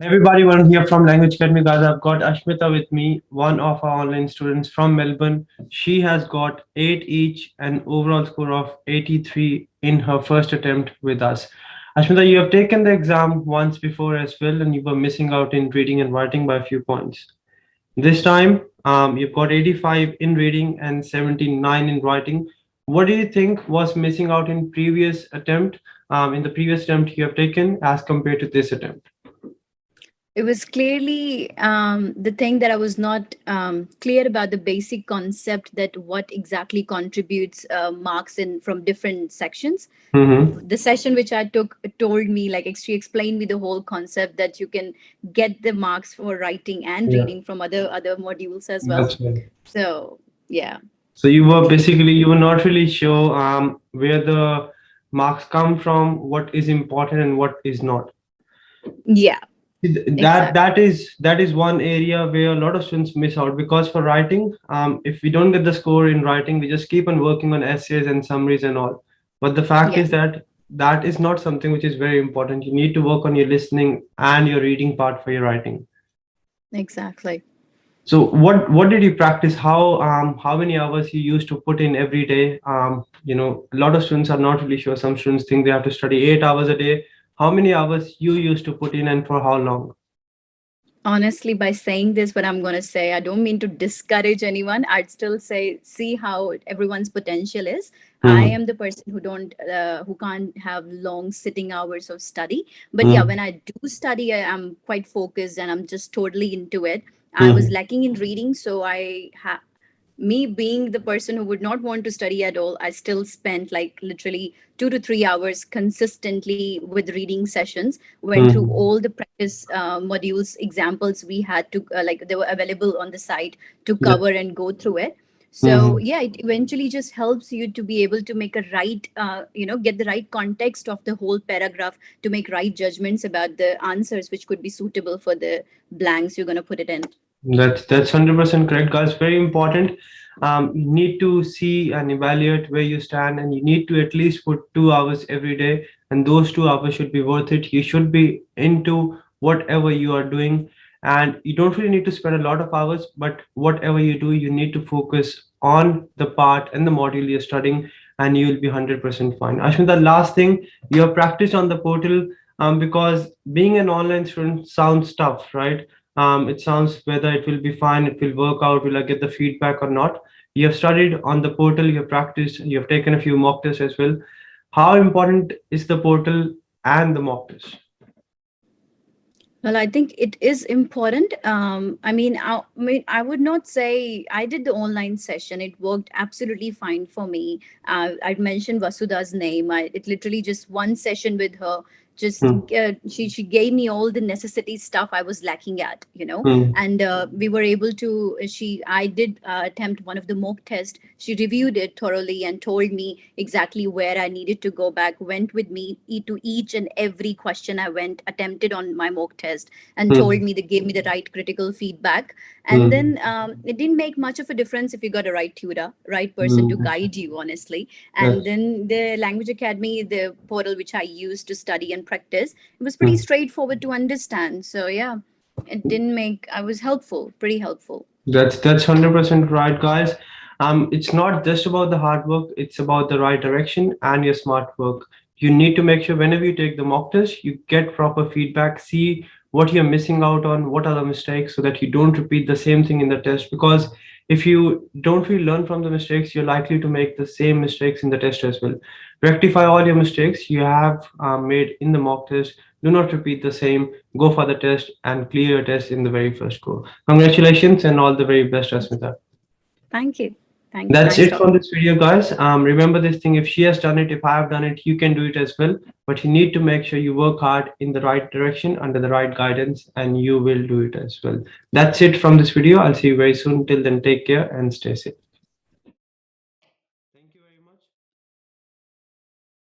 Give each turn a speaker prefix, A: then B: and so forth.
A: Everybody, one here from 𝗪𝗏𝗻𝗁, guys. I've got Asmita with me, one of our online students from Melbourne. She has got 8 each and overall score of 83 in her first attempt with us. Asmita, you have taken the exam once before as well, and you were missing out in reading and writing by a few points. This time, you've got 85 in reading and 79 in writing. What do you think was missing out in previous attempt, in the previous attempt you have taken as compared to this attempt?
B: It was clearly the thing that I was not clear about the basic concept that what exactly contributes marks in from different sections.
A: Mm-hmm.
B: The session which I took told me, like, she explained me the whole concept that you can get the marks for writing and
A: Yeah,
B: reading from other modules as well.
A: that's right.
B: So yeah,
A: So you were not really sure where the marks come from, what is important and what is not.
B: yeah, exactly.
A: That is one area where a lot of students miss out, because for writing, if we don't get the score in writing, we just keep on working on essays and summaries and all. But the fact
B: Yeah,
A: is that that is not something which is very important. You need to work on your listening and your reading part for your writing.
B: exactly.
A: So what did you practice? How many hours you used to put in every day? A lot of students are not really sure. Some students think they have to study 8 hours a day. How many hours you used to put in and for how long?
B: Honestly, by saying this, what I'm going to say, I don't mean to discourage anyone. I'd still say, see how everyone's potential is. I
A: Hmm.
B: am the person who can't have long sitting hours of study. But yeah,
A: Hmm.
B: when I do study, I'm quite focused and I'm just totally into it. I was
A: Hmm.
B: lacking in reading, so me being the person who would not want to study at all, I still spent like literally 2 to 3 hours consistently with reading sessions, went through
A: Hmm.
B: all the practice modules, examples we had to, like, they were available on the site to
A: Yeah.
B: cover and go through it. So
A: Hmm.
B: yeah, it eventually just helps you to be able to make a right, get the right context of the whole paragraph to make right judgments about the answers which could be suitable for the blanks you're going to put it in.
A: That's 100% correct, guys. Very important. You need to see and evaluate where you stand, and you need to at least put 2 hours every day, and those 2 hours should be worth it. You should be into whatever you are doing, and you don't really need to spend a lot of hours, but whatever you do, you need to focus on the part and the module you're studying, and you will be 100% fine. Ashwin, the last thing, you have practiced on the portal, because being an online student sounds tough, right? It sounds whether it will be fine, it will work out, will I get the feedback or not. You have studied on the portal, you have practiced, you have taken a few mock tests as well. How important is the portal and the mock test?
B: Well, I think it is important. I would not say I did the online session. It worked absolutely fine for me. I'd mentioned Vasudha's name. It literally just one session with her. Just
A: Hmm.
B: she gave me all the necessity stuff I was lacking at.
A: Hmm.
B: And we were able to. I did attempt one of the mock tests. She reviewed it thoroughly and told me exactly where I needed to go back. Went with me to each and every question I went attempted on my mock test and told
A: Hmm.
B: me, they gave me the right critical feedback. And
A: Hmm.
B: then it didn't make much of a difference if you got a right tutor, right person to
A: Hmm.
B: guide you, honestly. And
A: Yes.
B: then the language academy, the portal which I used to study and practice, it was pretty
A: Hmm.
B: straightforward to understand. So yeah, it didn't make, I was helpful, pretty helpful.
A: That's 100% right, guys. It's not just about the hard work; it's about the right direction and your smart work. You need to make sure whenever you take the mock test, you get proper feedback, see what you're missing out on, what are the mistakes, so that you don't repeat the same thing in the test. Because if you don't really learn from the mistakes, you're likely to make the same mistakes in the test as well. Rectify all your mistakes you have made in the mock test. Do not repeat the same. Go for the test and clear your test in the very first go. Congratulations and all the very best, Asmita.
B: Thank you. Thank you.
A: That's
B: Nice
A: it from
B: talking.
A: this video, guys. Remember this thing: if she has done it, if I have done it, you can do it as well. But you need to make sure you work hard in the right direction under the right guidance, and you will do it as well. That's it from this video. I'll see you very soon. Till then, take care and stay safe.